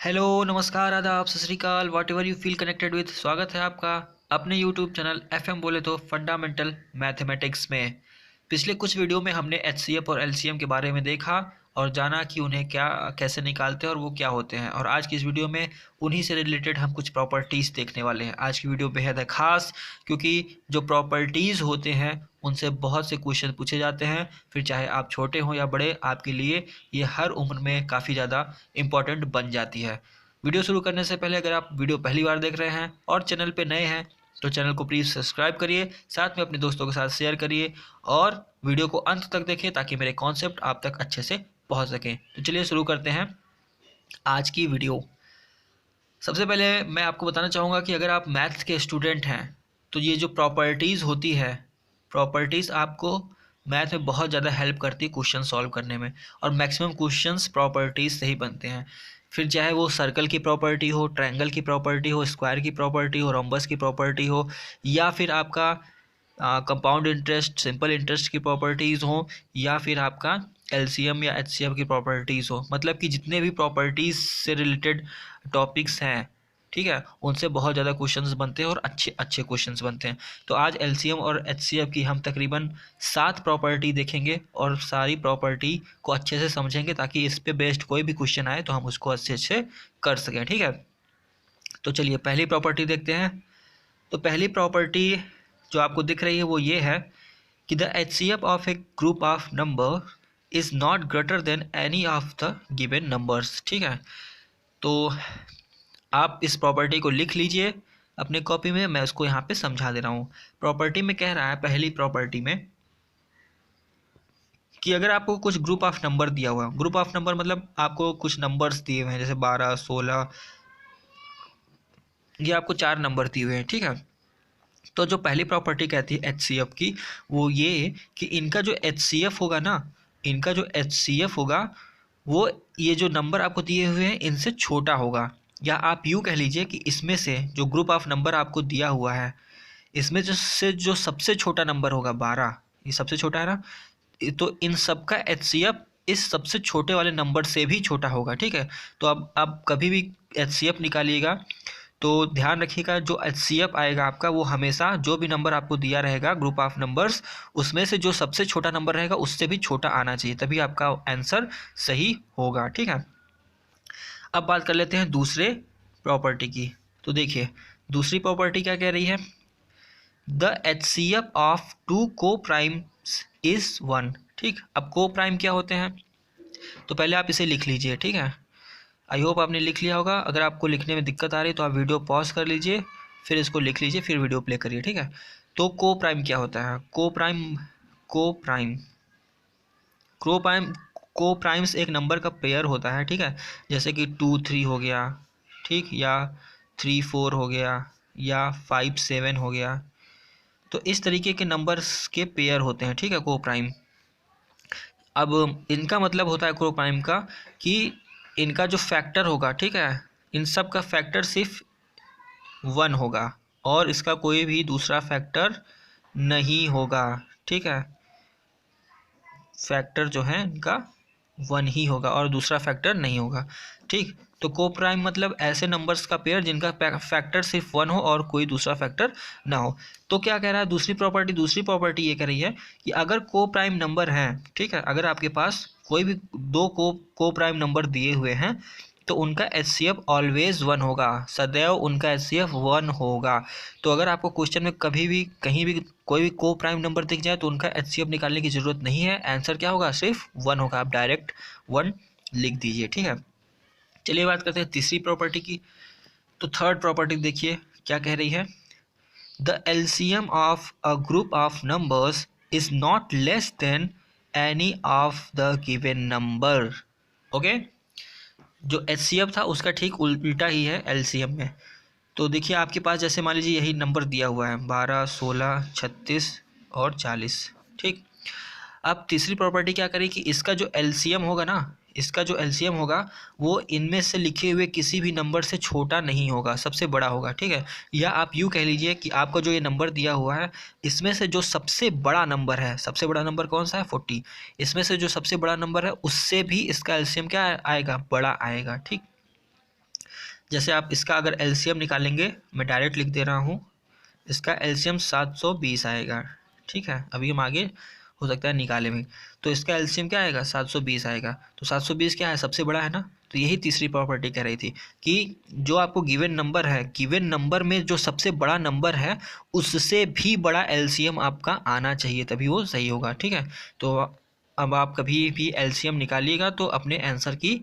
Hello, नमस्कार, आदाब, सत श्री अकाल, what ever you feel connected with. स्वागत है आपका अपने यूट्यूब चैनल एफएम बोले तो फंडामेंटल मैथमेटिक्स में। पिछले कुछ वीडियो में हमने एचसीएफ और एलसीएम के बारे में देखा और जाना कि उन्हें क्या कैसे निकालते हैं और वो क्या होते हैं। और आज की इस वीडियो में उन्हीं से रिलेटेड हम कुछ प्रॉपर्टीज़ देखने वाले हैं। आज की वीडियो बेहद है ख़ास, क्योंकि जो प्रॉपर्टीज़ होते हैं उनसे बहुत से क्वेश्चन पूछे जाते हैं। फिर चाहे आप छोटे हों या बड़े, आपके लिए ये हर उम्र में काफ़ी ज़्यादा इम्पॉर्टेंट बन जाती है। वीडियो शुरू करने से पहले अगर आप वीडियो पहली बार देख रहे हैं और चैनल पे नए हैं तो चैनल को प्लीज़ सब्सक्राइब करिए, साथ में अपने दोस्तों के साथ शेयर करिए और वीडियो को अंत तक देखें ताकि मेरे कॉन्सेप्ट आप तक अच्छे से पहुंच सकें। तो चलिए शुरू करते हैं आज की वीडियो। सबसे पहले मैं आपको बताना चाहूँगा कि अगर आप मैथ्स के स्टूडेंट हैं तो ये जो प्रॉपर्टीज़ होती है, प्रॉपर्टीज़ आपको मैथ में बहुत ज़्यादा हेल्प करती है क्वेश्चन सॉल्व करने में। और मैक्सिमम क्वेश्चंस प्रॉपर्टीज़ से ही बनते हैं। फिर चाहे वो सर्कल की प्रॉपर्टी हो, ट्रायंगल की प्रॉपर्टी हो, स्क्वायर की प्रॉपर्टी हो, रोम्बस की प्रॉपर्टी हो, या फिर आपका कंपाउंड इंटरेस्ट, सिंपल इंटरेस्ट की प्रॉपर्टीज़ हो, या फिर आपका एलसीएम या एचसीएफ की प्रॉपर्टीज़ हो। मतलब कि जितने भी प्रॉपर्टीज़ से रिलेटेड टॉपिक्स हैं, ठीक है, उनसे बहुत ज़्यादा क्वेश्चंस बनते हैं और अच्छे अच्छे क्वेश्चंस बनते हैं। तो आज एलसीएम और एचसीएफ की हम तकरीबन 7 प्रॉपर्टी देखेंगे और सारी प्रॉपर्टी को अच्छे से समझेंगे ताकि इस पे बेस्ड कोई भी क्वेश्चन आए तो हम उसको अच्छे से कर सकें। ठीक है, तो चलिए पहली प्रॉपर्टी देखते हैं। तो पहली प्रॉपर्टी जो आपको दिख रही है वो ये है कि the HCF of A group of number is not greater than any of the given numbers. ठीक है, तो आप इस प्रॉपर्टी को लिख लीजिए अपने कॉपी में, मैं उसको यहाँ पे समझा दे रहा हूँ। प्रॉपर्टी में कह रहा है, पहली प्रॉपर्टी में, कि अगर आपको कुछ ग्रुप ऑफ नंबर दिया हुआ है, ग्रुप ऑफ नंबर मतलब आपको कुछ नंबर्स दिए हुए हैं, जैसे 12, 16, ये आपको 4 नंबर दिए हुए हैं। ठीक है, तो जो पहली प्रॉपर्टी कहती है एचसीएफ की, वो ये कि इनका जो एचसीएफ होगा ना, इनका जो एचसीएफ होगा वो ये जो नंबर आपको दिए हुए हैं इनसे छोटा होगा। या आप यूँ कह लीजिए कि इसमें से जो ग्रुप ऑफ नंबर आपको दिया हुआ है, इसमें जो सबसे छोटा नंबर होगा 12, ये सबसे छोटा है ना, तो इन सब का एचसीएफ इस सबसे छोटे वाले नंबर से भी छोटा होगा। ठीक है, तो अब आप कभी भी एचसीएफ निकालिएगा तो ध्यान रखिएगा, जो एचसीएफ आएगा आपका वो हमेशा जो भी नंबर आपको दिया रहेगा ग्रुप ऑफ नंबर्स, उसमें से जो सबसे छोटा नंबर रहेगा उससे भी छोटा आना चाहिए, तभी आपका आंसर सही होगा। ठीक है, अब बात कर लेते हैं दूसरे प्रॉपर्टी की। तो देखिए दूसरी प्रॉपर्टी क्या कह रही है, the HCF of two coprimes is 1। ठीक, अब को प्राइम क्या होते हैं, तो पहले आप इसे लिख लीजिए। ठीक है, आई होप आपने लिख लिया होगा। अगर आपको लिखने में दिक्कत आ रही है तो आप वीडियो पॉज कर लीजिए, फिर इसको लिख लीजिए, फिर वीडियो प्ले करिए। ठीक है, तो को प्राइम क्या होता है, को प्राइम, को प्राइम, को प्राइम, को प्राइम्स एक नंबर का पेयर होता है। ठीक है, जैसे कि 2, 3 हो गया, ठीक, या 3, 4 हो गया, या 5, 7 हो गया। तो इस तरीके के नंबर्स के पेयर होते हैं। ठीक है, को प्राइम। अब इनका मतलब होता है को प्राइम का कि इनका जो फैक्टर होगा, ठीक है, इन सब का फैक्टर सिर्फ 1 होगा और इसका कोई भी दूसरा फैक्टर नहीं होगा। ठीक है, फैक्टर जो है इनका 1 ही होगा और दूसरा फैक्टर नहीं होगा। ठीक, तो को प्राइम मतलब ऐसे नंबर्स का पेयर जिनका फैक्टर सिर्फ 1 हो और कोई दूसरा फैक्टर ना हो। तो क्या कह रहा है दूसरी प्रॉपर्टी ये कह रही है कि अगर को प्राइम नंबर है, ठीक है, अगर आपके पास कोई भी दो को प्राइम नंबर दिए हुए हैं तो उनका एचसीएफ ऑलवेज 1 होगा, सदैव उनका एचसीएफ 1 होगा। तो अगर आपको क्वेश्चन में कभी भी कहीं भी कोई भी को प्राइम नंबर दिख जाए तो उनका एचसीएफ निकालने की ज़रूरत नहीं है, आंसर क्या होगा, सिर्फ 1 होगा, आप डायरेक्ट 1 लिख दीजिए। ठीक है, चलिए बात करते हैं तीसरी प्रॉपर्टी की। तो थर्ड प्रॉपर्टी देखिए क्या कह रही है, the LCM of a group of numbers is not less than any of the given number. Okay, जो एचसीएफ था उसका ठीक उल्टा ही है एलसीएम में। तो देखिए आपके पास जैसे मान लीजिए यही नंबर दिया हुआ है 12, 16, 36 और 40। ठीक, अब तीसरी प्रॉपर्टी क्या करें कि इसका जो एलसीएम होगा ना, इसका जो एलसीएम होगा वो इनमें से लिखे हुए किसी भी नंबर से छोटा नहीं होगा, सबसे बड़ा होगा। ठीक है, या आप यूँ कह लीजिए कि आपका जो ये नंबर दिया हुआ है इसमें से जो सबसे बड़ा नंबर है, सबसे बड़ा नंबर कौन सा है, 40, इसमें से जो सबसे बड़ा नंबर है उससे भी इसका एलसीएम क्या आएगा, बड़ा आएगा। ठीक, जैसे आप इसका अगर एलसीएम निकालेंगे, मैं डायरेक्ट लिख दे रहा हूँ, इसका एलसीएम 720 आएगा। ठीक है, अभी हम आगे हो सकता है निकाले भी। तो इसका एलसीएम क्या आएगा, 720 आएगा। तो 720 क्या है, सबसे बड़ा है ना। तो यही तीसरी प्रॉपर्टी कह रही थी कि जो आपको गिवन नंबर है, गिवन नंबर में जो सबसे बड़ा नंबर है उससे भी बड़ा एलसीएम आपका आना चाहिए, तभी वो सही होगा। ठीक है, तो अब आप कभी भी एलसीएम निकालिएगा तो अपने आंसर की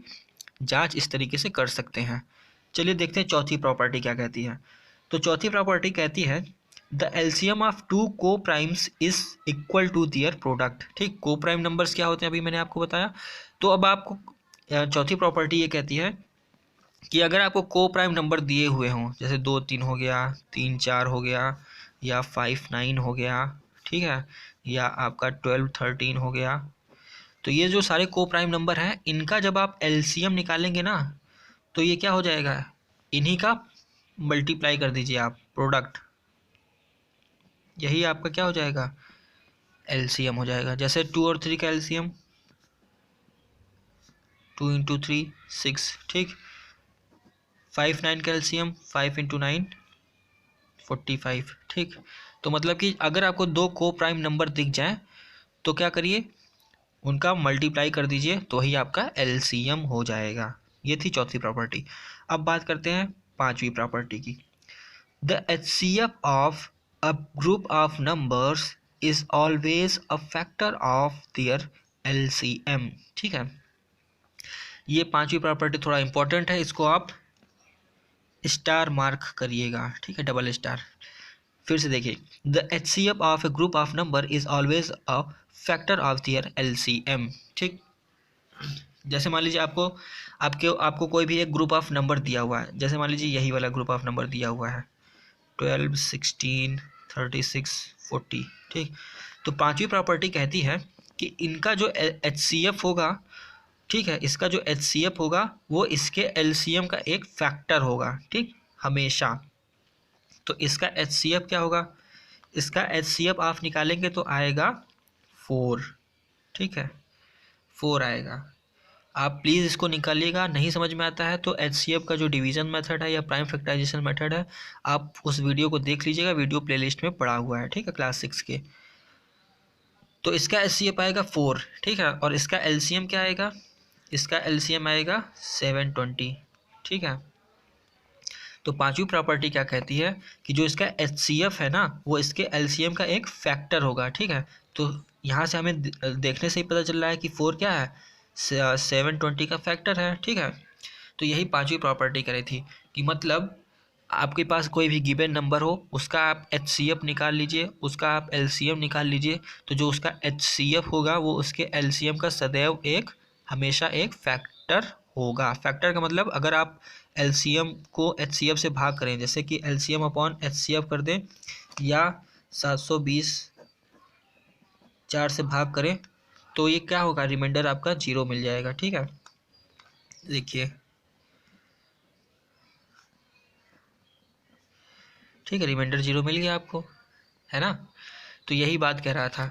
जांच इस तरीके से कर सकते हैं। चलिए देखते हैं चौथी प्रॉपर्टी क्या कहती है। तो चौथी प्रॉपर्टी कहती है the LCM of two coprimes is equal to their product. ठीक, को प्राइम नंबर्स क्या होते हैं अभी मैंने आपको बताया। तो अब आपको चौथी प्रॉपर्टी ये कहती है कि अगर आपको को प्राइम नंबर दिए हुए हों, जैसे 2 3 हो गया, 3 4 हो गया, या 5 9 हो गया, ठीक है, या आपका 12 13 हो गया, तो ये जो सारे को प्राइम नंबर हैं इनका जब आप एलसीएम निकालेंगे ना, तो ये क्या हो जाएगा, इन्हीं का मल्टीप्लाई कर दीजिए आप, प्रोडक्ट, यही आपका क्या हो जाएगा, एलसीएम हो जाएगा। जैसे 2 और 3 का एलसीएम 2 इंटू 3 6, ठीक। 5 9 का एलसीएम 5 इंटू 9 45, ठीक। तो मतलब कि अगर आपको दो को प्राइम नंबर दिख जाए तो क्या करिए, उनका मल्टीप्लाई कर दीजिए, तो वही आपका एलसीएम हो जाएगा। ये थी चौथी प्रॉपर्टी। अब बात करते हैं पांचवी प्रॉपर्टी की। The HCF of a group of numbers is always a factor of their LCM. ठीक है, ये पांचवी प्रॉपर्टी थोड़ा इंपॉर्टेंट है, इसको आप स्टार मार्क करिएगा। ठीक है, डबल स्टार। फिर से देखिए, the HCF of A group of number is always a factor of their LCM. ठीक, जैसे मान लीजिए आपको आपको कोई भी एक ग्रुप ऑफ नंबर दिया हुआ है, जैसे मान लीजिए यही वाला ग्रुप ऑफ नंबर दिया हुआ है 12 16 36 40। ठीक, तो पांचवी प्रॉपर्टी कहती है कि इनका जो एचसीएफ होगा, ठीक है, इसका जो एचसीएफ होगा वो इसके एलसीएम का एक फैक्टर होगा। ठीक, हमेशा। तो इसका एचसीएफ क्या होगा, इसका एचसीएफ आप निकालेंगे तो आएगा 4। ठीक है, 4 आएगा। आप प्लीज़ इसको निकालिएगा, नहीं समझ में आता है तो एचसीएफ का जो डिवीज़न मेथड है या प्राइम फैक्टराइजेशन मेथड है, आप उस वीडियो को देख लीजिएगा, वीडियो प्लेलिस्ट में पड़ा हुआ है। ठीक है, क्लास 6 के। तो इसका एचसीएफ आएगा 4। ठीक है, और इसका एलसीएम क्या आएगा, इसका एलसीएम आएगा 720। ठीक है, तो पांचवी प्रॉपर्टी क्या कहती है कि जो इसका एचसीएफ है ना वो इसके एलसीएम का एक फैक्टर होगा। ठीक है, तो यहाँ से हमें देखने से ही पता चल रहा है कि 4 क्या है, 720 का फैक्टर है। ठीक है, तो यही पांचवी प्रॉपर्टी कह रही थी कि मतलब आपके पास कोई भी गिवन नंबर हो, उसका आप एचसीएफ निकाल लीजिए, उसका आप एलसीएम निकाल लीजिए, तो जो उसका एचसीएफ होगा वो उसके एलसीएम का सदैव हमेशा एक फैक्टर होगा। फैक्टर का मतलब अगर आप एलसीएम को एचसीएफ से भाग करें, जैसे कि एलसीएम अपॉन एचसीएफ कर दें, या 720 4 से भाग करें, तो ये क्या होगा, रिमाइंडर आपका 0 मिल जाएगा। ठीक है, देखिए, ठीक है, रिमाइंडर 0 मिल गया आपको, है ना। तो यही बात कह रहा था।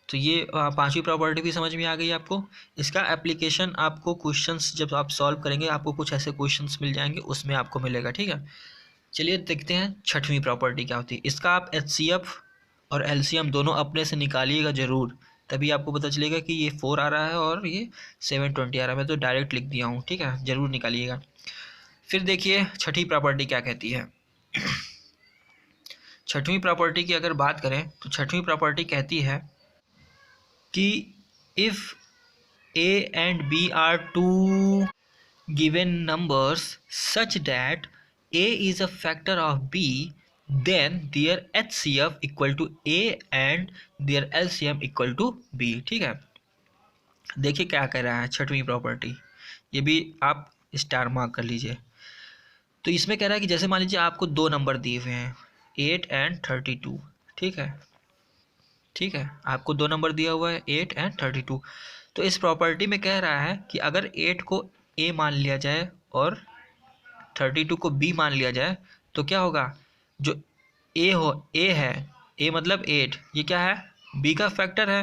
तो ये पांचवी प्रॉपर्टी भी समझ में आ गई आपको। इसका एप्लीकेशन आपको क्वेश्चंस जब आप सॉल्व करेंगे आपको कुछ ऐसे क्वेश्चंस मिल जाएंगे, उसमें आपको मिलेगा। ठीक है, चलिए देखते हैं छठवीं प्रॉपर्टी क्या होती है। इसका आप एचसीएफ और एलसीएम दोनों अपने से निकालिएगा ज़रूर, तभी आपको पता चलेगा कि ये 4 आ रहा है और ये 720 आ रहा है। मैं तो डायरेक्ट लिख दिया हूँ। ठीक है, ज़रूर निकालिएगा। फिर देखिए छठी प्रॉपर्टी क्या कहती है। छठवीं प्रॉपर्टी की अगर बात करें तो छठवीं प्रॉपर्टी कहती है कि if A and B are two given numbers such that A is a factor of B, then their HCF equal to A and their LCM equal to B. ठीक है, देखिए क्या कह रहा है छठवीं प्रॉपर्टी, ये भी आप स्टार मार्क कर लीजिए। तो इसमें कह रहा है कि जैसे मान लीजिए आपको दो नंबर दिए हुए हैं 8 एंड 32। ठीक है, ठीक है, आपको दो नंबर दिया हुआ है 8 एंड 32। तो इस प्रॉपर्टी में कह रहा है कि अगर 8 को ए मान लिया जाए और 32 को बी मान लिया जाए तो क्या होगा, जो ए है, ए मतलब 8, ये क्या है, बी का फैक्टर है।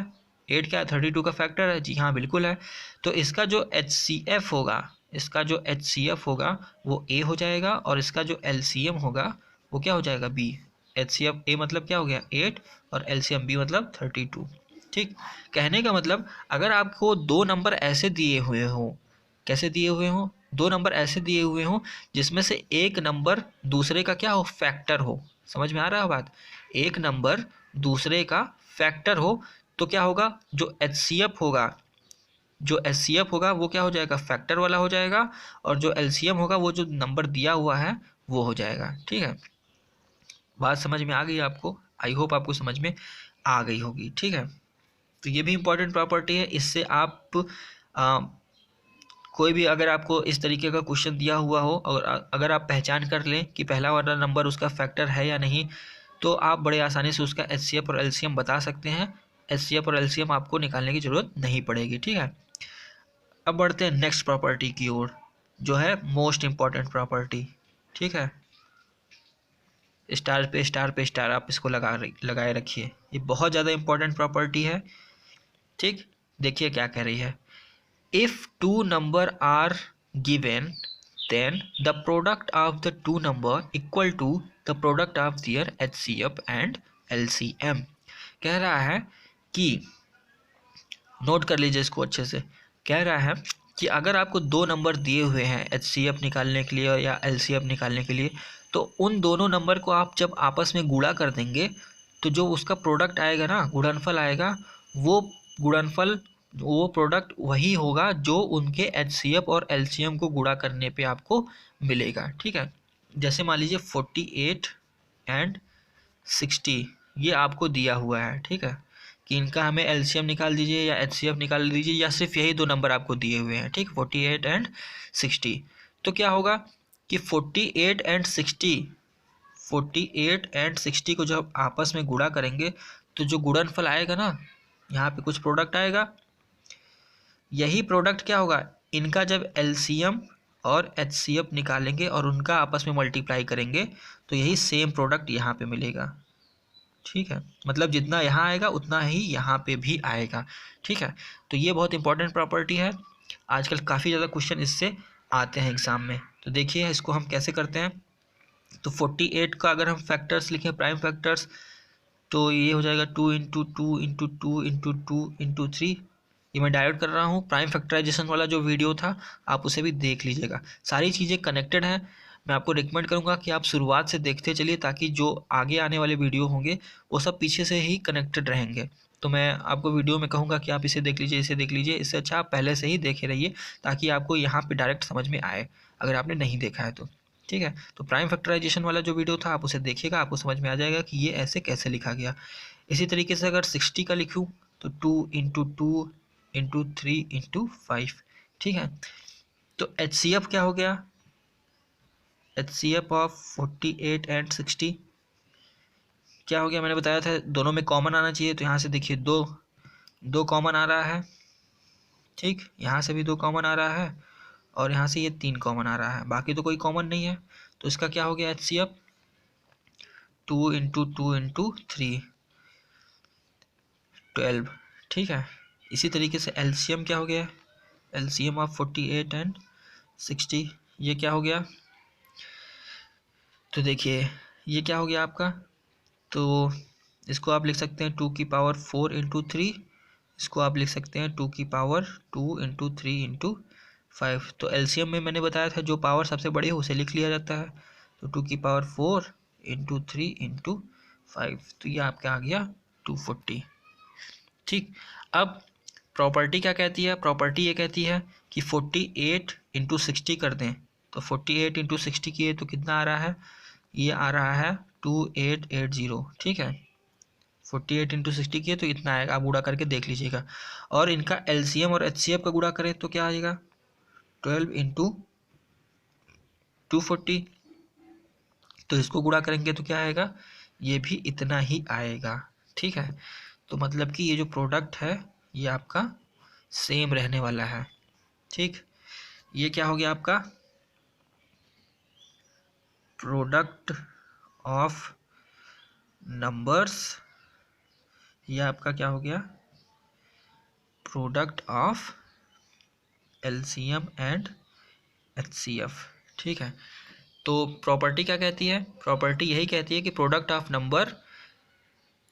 8 क्या है, 32 का फैक्टर है। जी हाँ, बिल्कुल है। तो इसका जो एचसीएफ होगा, इसका जो HCF होगा वो A हो जाएगा और इसका जो LCM होगा वो क्या हो जाएगा B। HCF A मतलब क्या हो गया 8 और LCM B मतलब 32। ठीक, कहने का मतलब अगर आपको दो नंबर ऐसे दिए हुए हों, कैसे दिए हुए हों, दो नंबर ऐसे दिए हुए हों जिसमें से एक नंबर दूसरे का क्या हो, फैक्टर हो, समझ में आ रहा है बात, एक नंबर दूसरे का फैक्टर हो, तो क्या होगा, जो HCF होगा, जो HCF होगा वो क्या हो जाएगा, फैक्टर वाला हो जाएगा, और जो LCM होगा वो जो नंबर दिया हुआ है वो हो जाएगा। ठीक है, बात समझ में आ गई आपको, आई होप आपको समझ में आ गई होगी। ठीक है, तो ये भी इंपॉर्टेंट प्रॉपर्टी है, इससे आप आ, कोई भी अगर आपको इस तरीके का क्वेश्चन दिया हुआ हो और अगर आप पहचान कर लें कि पहला वाला नंबर उसका फैक्टर है या नहीं, तो आप बड़े आसानी से उसका HCF और LCM बता सकते हैं। HCF और LCM आपको निकालने की ज़रूरत नहीं पड़ेगी। ठीक है, अब बढ़ते हैं नेक्स्ट प्रॉपर्टी की ओर, जो है मोस्ट इम्पॉर्टेंट प्रॉपर्टी। ठीक है, स्टार पे स्टार आप इसको लगाए रखिए, ये बहुत ज़्यादा इंपॉर्टेंट प्रॉपर्टी है। ठीक, देखिए क्या कह रही है, if two number are given then the product of the two number equal to the product of their HCF and LCM। कह रहा है कि, नोट कर लीजिए इसको अच्छे से, कह रहा है कि अगर आपको दो नंबर दिए हुए हैं HCF निकालने के लिए या LCF निकालने के लिए, तो उन दोनों नंबर को आप जब आपस में गुणा कर देंगे तो जो उसका प्रोडक्ट आएगा ना, गुणनफल आएगा, वो गुणनफल, वो प्रोडक्ट वही होगा जो उनके HCF और LCM को गुणा करने पे आपको मिलेगा। ठीक है, जैसे मान लीजिए 48 एंड 60 ये आपको दिया हुआ है। ठीक है, कि इनका हमें LCM निकाल दीजिए या HCF निकाल दीजिए, या सिर्फ यही दो नंबर आपको दिए हुए हैं। ठीक, 48 एंड 60, तो क्या होगा कि 48 एंड 60, 48 एंड 60 को जब आपस में गुणा करेंगे तो जो गुणनफल आएगा ना, यहाँ पे कुछ प्रोडक्ट आएगा, यही प्रोडक्ट क्या होगा, इनका जब LCM और HCF निकालेंगे और उनका आपस में मल्टीप्लाई करेंगे तो यही सेम प्रोडक्ट यहाँ पे मिलेगा। ठीक है, मतलब जितना यहाँ आएगा उतना ही यहाँ पे भी आएगा। ठीक है, तो ये बहुत इंपॉर्टेंट प्रॉपर्टी है, आजकल काफ़ी ज़्यादा क्वेश्चन इससे आते हैं एग्ज़ाम में। तो देखिए इसको हम कैसे करते हैं, तो 48 का अगर हम फैक्टर्स लिखें, प्राइम फैक्टर्स, तो ये हो जाएगा 2 इंटू 2 इंटू 2 इंटू 2 इंटू 3। ये मैं डायरेक्ट कर रहा हूँ, प्राइम फैक्टराइजेशन वाला जो वीडियो था आप उसे भी देख लीजिएगा, सारी चीज़ें कनेक्टेड हैं। मैं आपको रिकमेंड करूँगा कि आप शुरुआत से देखते चलिए, ताकि जो आगे आने वाले वीडियो होंगे वो सब पीछे से ही कनेक्टेड रहेंगे। तो मैं आपको वीडियो में कहूँगा कि आप इसे देख लीजिए, इसे देख लीजिए, इससे अच्छा आप पहले से ही देखे रहिए, ताकि आपको यहाँ पे डायरेक्ट समझ में आए अगर आपने नहीं देखा है तो। ठीक है, तो प्राइम फैक्टराइजेशन वाला जो वीडियो था आप उसे देखिएगा, आपको समझ में आ जाएगा कि ये ऐसे कैसे लिखा गया। इसी तरीके से अगर 60 का लिखूँ तो 2 इंटू 2 इंटू 3 इंटू 5। ठीक है, तो HCF क्या हो गया, HCF ऑफ 48 एंड 60 क्या हो गया, मैंने बताया था दोनों में कॉमन आना चाहिए, तो यहाँ से देखिए दो दो कॉमन आ रहा है। ठीक, यहाँ से भी दो कॉमन आ रहा है और यहाँ से ये 3 कॉमन आ रहा है, बाकी तो कोई कॉमन नहीं है, तो इसका क्या हो गया HCF 2 इंटू 2 इंटू 3 12। ठीक है, इसी तरीके से LCM क्या हो गया, LCM ऑफ 48 एंड 60 ये क्या हो गया, तो देखिए ये क्या हो गया आपका, तो इसको आप लिख सकते हैं 2 की पावर 4 इंटू 3, इसको आप लिख सकते हैं 2 की पावर 2 इंटू 3 इंटू 5। तो LCM में मैंने बताया था जो पावर सबसे बड़ी है उसे लिख लिया जाता है, तो 2 की पावर 4 इंटू 3 इंटू 5, तो ये आपका आ गया 240। ठीक, अब प्रॉपर्टी क्या कहती है, प्रॉपर्टी ये कहती है कि 48 इंटू 60 कर दें, तो 48 इंटू 60 किए तो कितना आ रहा है, ये आ रहा है 2880। ठीक है, 48 इंटू 60 किए तो इतना आएगा, आप गुणा करके देख लीजिएगा। और इनका LCM और HCF का गुणा करें तो क्या आएगा, 12 इंटू 240, तो इसको गुणा करेंगे तो क्या आएगा, ये भी इतना ही आएगा। ठीक है, तो मतलब कि ये जो प्रोडक्ट है ये आपका सेम रहने वाला है। ठीक, ये क्या हो गया आपका, प्रोडक्ट ऑफ नंबर्स, ये आपका क्या हो गया, product of LCM and HCF। ठीक है, तो प्रॉपर्टी क्या कहती है? प्रॉपर्टी यही कहती है कि product of number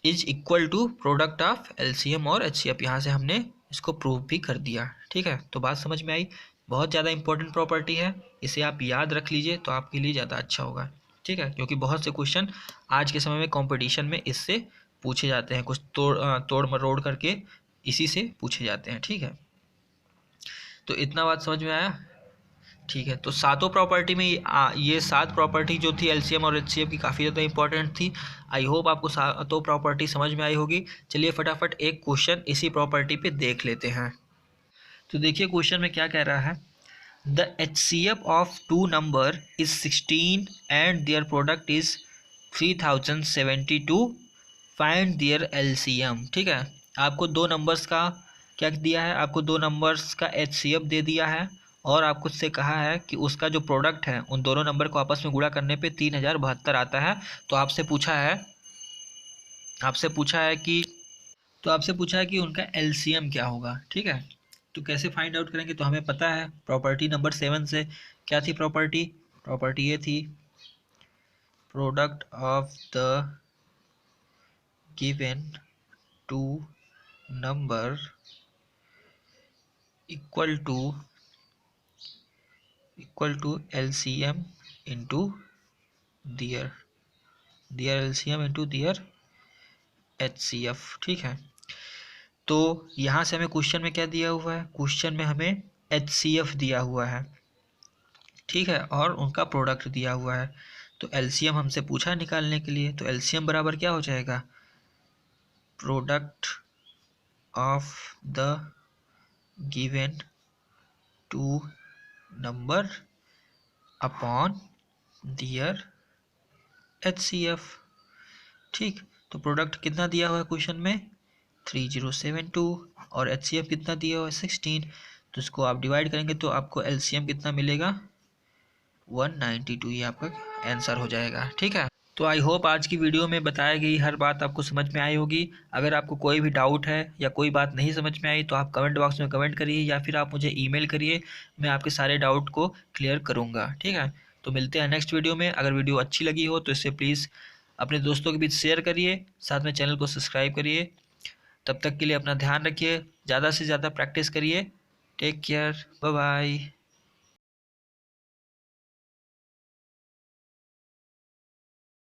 is equal to product of LCM और HCF। यहाँ से हमने इसको प्रूव भी कर दिया। ठीक है, तो बात समझ में आई। बहुत ज़्यादा इंपॉर्टेंट प्रॉपर्टी है, इसे आप याद रख लीजिए तो आपके लिए ज़्यादा अच्छा होगा। ठीक है, क्योंकि बहुत से क्वेश्चन आज के समय में कंपटीशन में इससे पूछे जाते हैं, कुछ तोड़ मरोड़ करके इसी से पूछे जाते हैं। ठीक है, तो इतना बात समझ में आया। ठीक है, तो सातों प्रॉपर्टी में ये 7 प्रॉपर्टी जो थी LCM और HCF की काफ़ी ज़्यादा इंपॉर्टेंट थी। आई होप आपको सातों प्रॉपर्टी समझ में आई होगी। चलिए फटाफट एक क्वेश्चन इसी प्रॉपर्टी पे देख लेते हैं। तो देखिए क्वेश्चन में क्या कह रहा है, the HCF of two number is 16 and their product is 3072, find their LCM। ठीक है, आपको दो नंबर्स का क्या दिया है, आपको दो नंबर्स का HCF दे दिया है और आपको उससे कहा है कि उसका जो प्रोडक्ट है उन दोनों नंबर को आपस में गुणा करने पे 3072 आता है। तो आपसे पूछा है कि उनका LCM क्या होगा। ठीक है, तो कैसे फाइंड आउट करेंगे? तो हमें पता है प्रॉपर्टी नंबर 7 से। क्या थी प्रॉपर्टी? प्रॉपर्टी ये थी, product of the given two number equal to LCM into their LCM into their HCF। ठीक है, तो यहाँ से हमें क्वेश्चन में क्या दिया हुआ है? क्वेश्चन में हमें HCF दिया हुआ है। ठीक है, और उनका प्रोडक्ट दिया हुआ है। तो LCM हमसे पूछा निकालने के लिए, तो LCM बराबर क्या हो जाएगा? Product of the given two number upon their HCF। ठीक, तो प्रोडक्ट कितना दिया हुआ है क्वेश्चन में? 3072 और HCF कितना दिया हुआ है? 16। तो इसको आप डिवाइड करेंगे तो आपको LCM कितना मिलेगा? 192। ये आपका आंसर हो जाएगा। ठीक है, तो आई होप आज की वीडियो में बताई गई हर बात आपको समझ में आई होगी। अगर आपको कोई भी डाउट है या कोई बात नहीं समझ में आई तो आप कमेंट बॉक्स में कमेंट करिए या फिर आप मुझे ईमेल करिए, मैं आपके सारे डाउट को क्लियर करूँगा। ठीक है, तो मिलते हैं नेक्स्ट वीडियो में। अगर वीडियो अच्छी लगी हो तो इसे प्लीज़ अपने दोस्तों के बीच शेयर करिए, साथ में चैनल को सब्सक्राइब करिए। तब तक के लिए अपना ध्यान रखिए, ज़्यादा से ज़्यादा प्रैक्टिस करिए। Take care, bye bye.